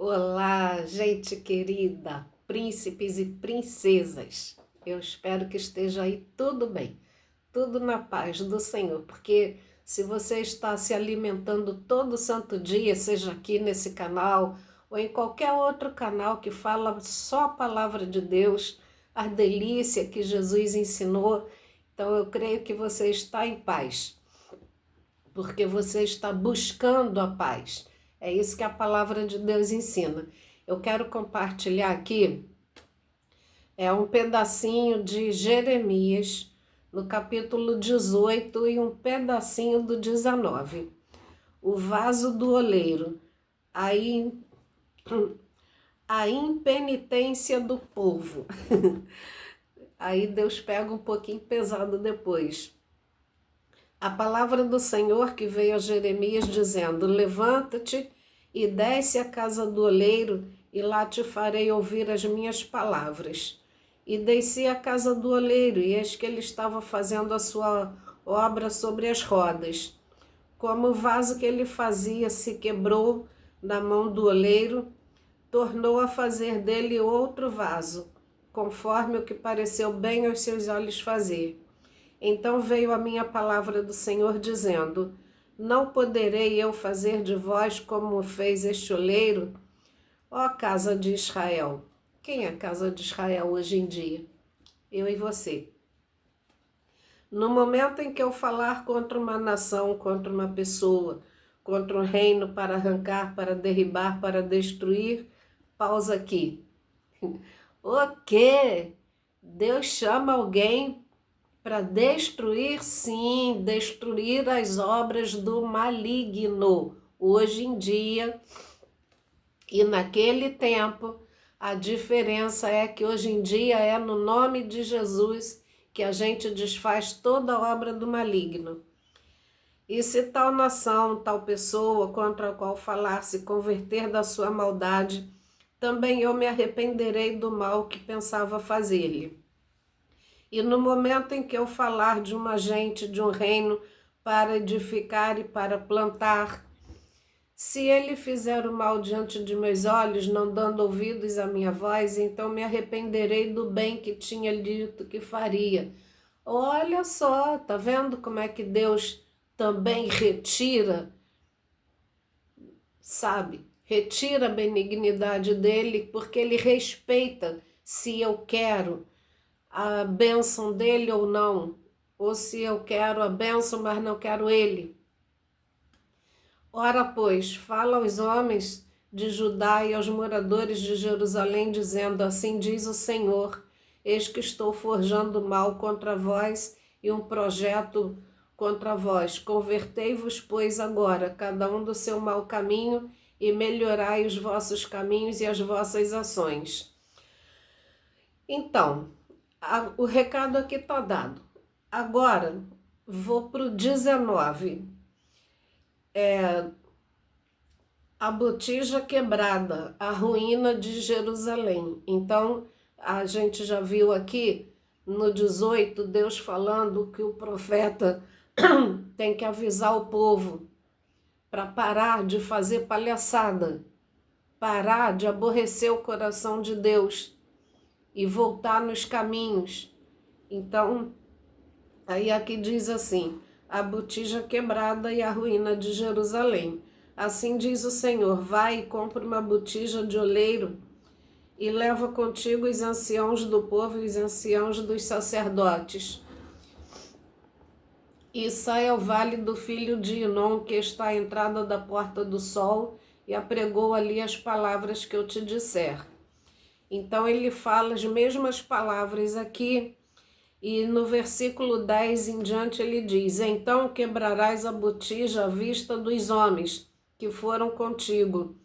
Olá, gente querida, príncipes e princesas. Eu espero que esteja aí tudo bem, tudo na paz do Senhor, porque se você está se alimentando todo santo dia, seja aqui nesse canal ou em qualquer outro canal que fala só a palavra de Deus, a delícia que Jesus ensinou, então eu creio que você está em paz, porque você está buscando a paz. É isso que a palavra de Deus ensina. Eu quero compartilhar aqui um pedacinho de Jeremias, no capítulo 18 e um pedacinho do 19. O vaso do oleiro, a, in, a impenitência do povo. Aí Deus pega um pouquinho pesado depois. A palavra do Senhor que veio a Jeremias dizendo: levanta-te e desce à casa do oleiro, e lá te farei ouvir as minhas palavras. E desci à casa do oleiro, e eis que ele estava fazendo a sua obra sobre as rodas. Como o vaso que ele fazia se quebrou na mão do oleiro, tornou a fazer dele outro vaso, conforme o que pareceu bem aos seus olhos fazer. Então veio a minha palavra do Senhor dizendo: não poderei eu fazer de vós como fez este oleiro, ó casa de Israel. Quem é a casa de Israel hoje em dia? Eu e você. No momento em que eu falar contra uma nação, contra uma pessoa, contra um reino para arrancar, para derribar, para destruir, pausa aqui. O quê? Deus chama alguém para destruir, sim, destruir as obras do maligno. Hoje em dia e naquele tempo, a diferença é que hoje em dia é no nome de Jesus que a gente desfaz toda a obra do maligno. E se tal nação, tal pessoa contra a qual falar se converter da sua maldade, também eu me arrependerei do mal que pensava fazer-lhe. E no momento em que eu falar de uma gente, de um reino, para edificar e para plantar, se ele fizer o mal diante de meus olhos, não dando ouvidos à minha voz, então me arrependerei do bem que tinha dito que faria. Olha só, tá vendo como é que Deus também retira, sabe? Retira a benignidade dele, porque ele respeita se eu quero a bênção dele ou não, ou se eu quero a bênção, mas não quero ele. Ora, pois, fala aos homens de Judá e aos moradores de Jerusalém, dizendo: assim diz o Senhor, eis que estou forjando mal contra vós e um projeto contra vós. Convertei-vos, pois, agora, cada um do seu mau caminho, e melhorai os vossos caminhos e as vossas ações. Então, o recado aqui está dado. Agora, vou para o 19. A botija quebrada, a ruína de Jerusalém. Então, a gente já viu aqui no 18, Deus falando que o profeta tem que avisar o povo para parar de fazer palhaçada, parar de aborrecer o coração de Deus e voltar nos caminhos. Então, aí aqui diz assim: a botija quebrada e a ruína de Jerusalém. Assim diz o Senhor: vai e compra uma botija de oleiro e leva contigo os anciãos do povo e os anciãos dos sacerdotes. E sai ao vale do filho de Inom, que está à entrada da porta do sol, e apregou ali as palavras que eu te disser. Então ele fala as mesmas palavras aqui, e no versículo 10 em diante ele diz: então quebrarás a botija à vista dos homens que foram contigo,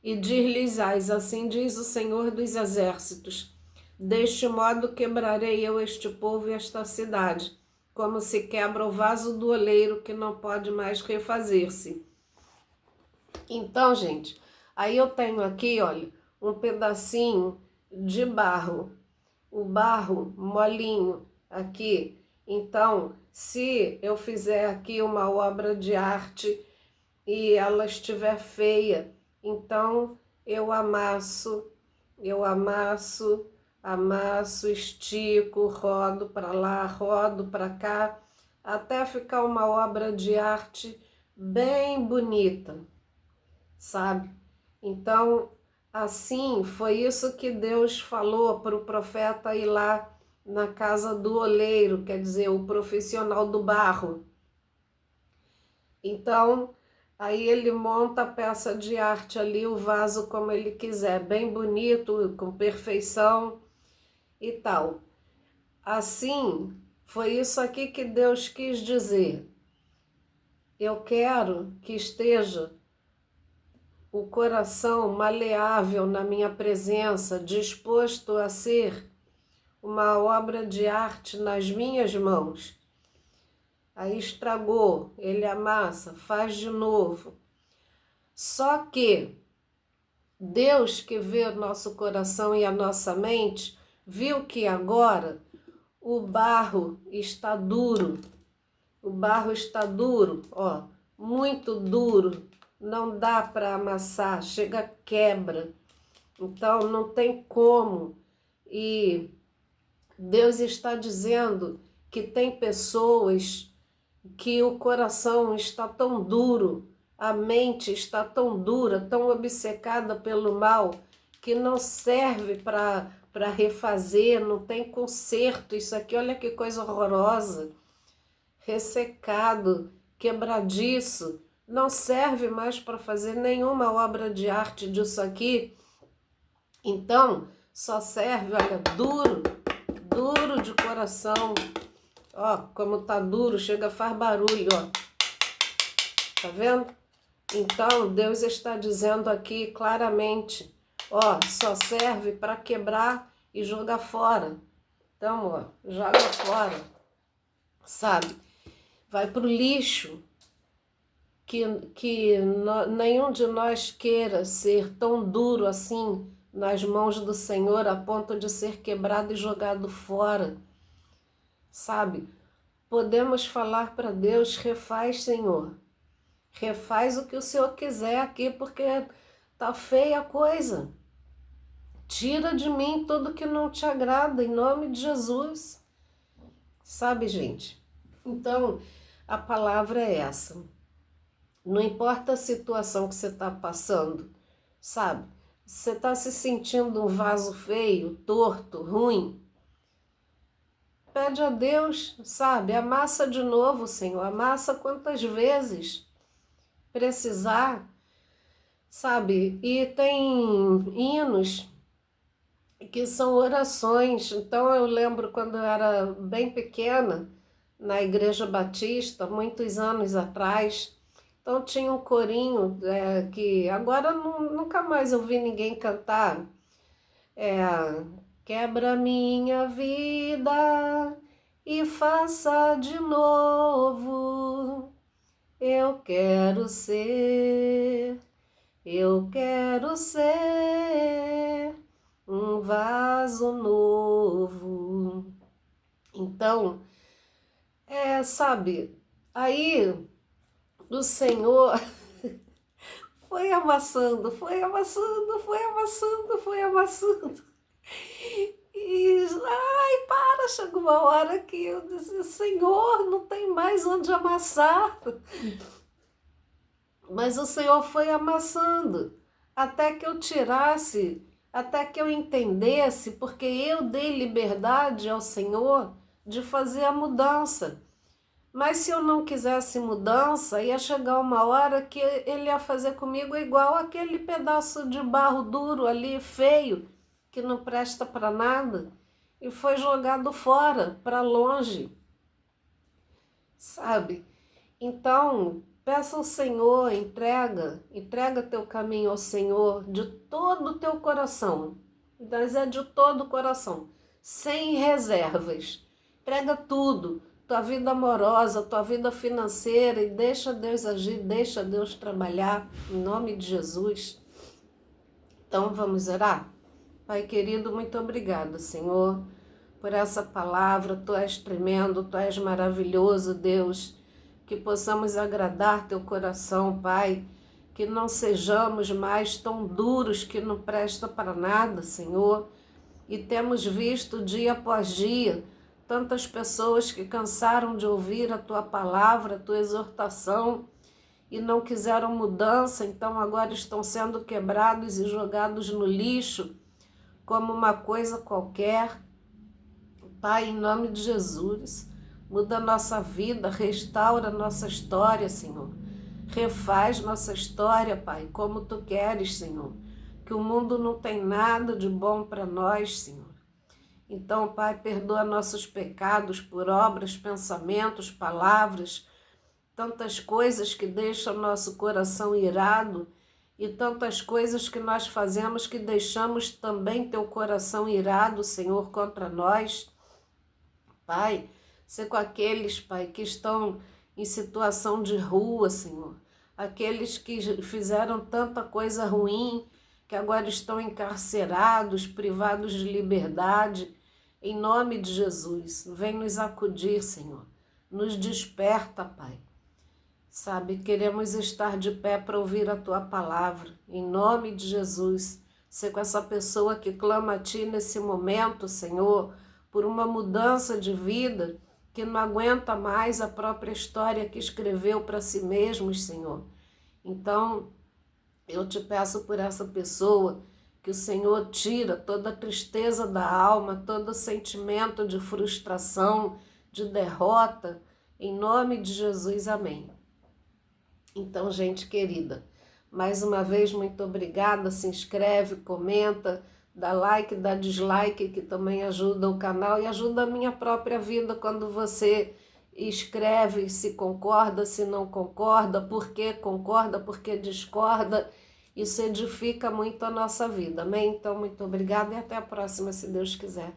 e dir-lhes-ás: assim diz o Senhor dos exércitos, deste modo quebrarei eu este povo e esta cidade, como se quebra o vaso do oleiro que não pode mais refazer-se. Então, gente, aí eu tenho aqui, olha, um pedacinho de barro, o barro molinho aqui. Então, se eu fizer aqui uma obra de arte e ela estiver feia, então eu amasso, amasso, estico, rodo para lá, rodo para cá, até ficar uma obra de arte bem bonita, sabe? Então, assim, foi isso que Deus falou para o profeta ir lá na casa do oleiro, quer dizer, o profissional do barro. Então, aí ele monta a peça de arte ali, o vaso como ele quiser, bem bonito, com perfeição e tal. Assim, foi isso aqui que Deus quis dizer. Eu quero que esteja o coração maleável na minha presença, disposto a ser uma obra de arte nas minhas mãos. Aí estragou, ele amassa, faz de novo. Só que Deus, que vê o nosso coração e a nossa mente, viu que agora o barro está duro. O barro está duro, ó, muito duro. Não dá para amassar, chega quebra. Então não tem como. E Deus está dizendo que tem pessoas que o coração está tão duro, a mente está tão dura, tão obcecada pelo mal, que não serve para refazer, não tem conserto. Isso aqui, olha que coisa horrorosa. Ressecado, quebradiço, não serve mais para fazer nenhuma obra de arte disso aqui. Então, só serve, olha, duro, duro de coração. Ó, como tá duro, chega, faz barulho, ó. Tá vendo? Então, Deus está dizendo aqui claramente, ó, só serve para quebrar e jogar fora. Então, ó, joga fora, sabe? Vai pro lixo. Que nenhum de nós queira ser tão duro assim nas mãos do Senhor a ponto de ser quebrado e jogado fora, sabe? Podemos falar para Deus, refaz, Senhor, refaz o que o Senhor quiser aqui, porque tá feia a coisa. Tira de mim tudo que não te agrada, em nome de Jesus. Sabe, gente? Então, a palavra é essa. Não importa a situação que você está passando, sabe? Você está se sentindo um vaso feio, torto, ruim. Pede a Deus, sabe? Amassa de novo, Senhor. Amassa quantas vezes precisar, sabe? E tem hinos que são orações. Então eu lembro quando eu era bem pequena, na Igreja Batista, muitos anos atrás. Então tinha um corinho que agora nunca mais eu vi ninguém cantar. Quebra minha vida e faça de novo. Eu quero ser um vaso novo. Então, sabe, aí o Senhor foi amassando, foi amassando, foi amassando, foi amassando. E, chegou uma hora que eu disse, Senhor, não tem mais onde amassar. Mas o Senhor foi amassando, até que eu tirasse, até que eu entendesse, porque eu dei liberdade ao Senhor de fazer a mudança. Mas se eu não quisesse mudança, ia chegar uma hora que ele ia fazer comigo igual aquele pedaço de barro duro ali, feio, que não presta para nada, e foi jogado fora, para longe, sabe? Então, peça ao Senhor, entrega teu caminho ao Senhor de todo o teu coração, mas é de todo o coração, sem reservas, entrega tudo, tua vida amorosa, tua vida financeira, e deixa Deus agir, deixa Deus trabalhar, em nome de Jesus. Então vamos orar? Pai querido, muito obrigada, Senhor, por essa palavra. Tu és tremendo, Tu és maravilhoso, Deus, que possamos agradar Teu coração, Pai, que não sejamos mais tão duros que não presta para nada, Senhor. E temos visto dia após dia tantas pessoas que cansaram de ouvir a Tua palavra, a Tua exortação e não quiseram mudança, então agora estão sendo quebrados e jogados no lixo como uma coisa qualquer. Pai, em nome de Jesus, muda a nossa vida, restaura a nossa história, Senhor. Refaz nossa história, Pai, como Tu queres, Senhor. Que o mundo não tem nada de bom para nós, Senhor. Então, Pai, perdoa nossos pecados por obras, pensamentos, palavras, tantas coisas que deixam nosso coração irado e tantas coisas que nós fazemos que deixamos também Teu coração irado, Senhor, contra nós. Pai, ser com aqueles, Pai, que estão em situação de rua, Senhor. Aqueles que fizeram tanta coisa ruim, que agora estão encarcerados, privados de liberdade. Em nome de Jesus, vem nos acudir, Senhor. Nos desperta, Pai. Sabe, queremos estar de pé para ouvir a Tua palavra. Em nome de Jesus, ser com essa pessoa que clama a Ti nesse momento, Senhor, por uma mudança de vida, que não aguenta mais a própria história que escreveu para si mesmo, Senhor. Então, eu te peço por essa pessoa, que o Senhor tira toda a tristeza da alma, todo sentimento de frustração, de derrota, em nome de Jesus, amém. Então, gente querida, mais uma vez, muito obrigada, se inscreve, comenta, dá like, dá dislike, que também ajuda o canal e ajuda a minha própria vida quando você escreve se concorda, se não concorda, por que concorda, por que discorda. Isso edifica muito a nossa vida, amém? Então, muito obrigada e até a próxima, se Deus quiser.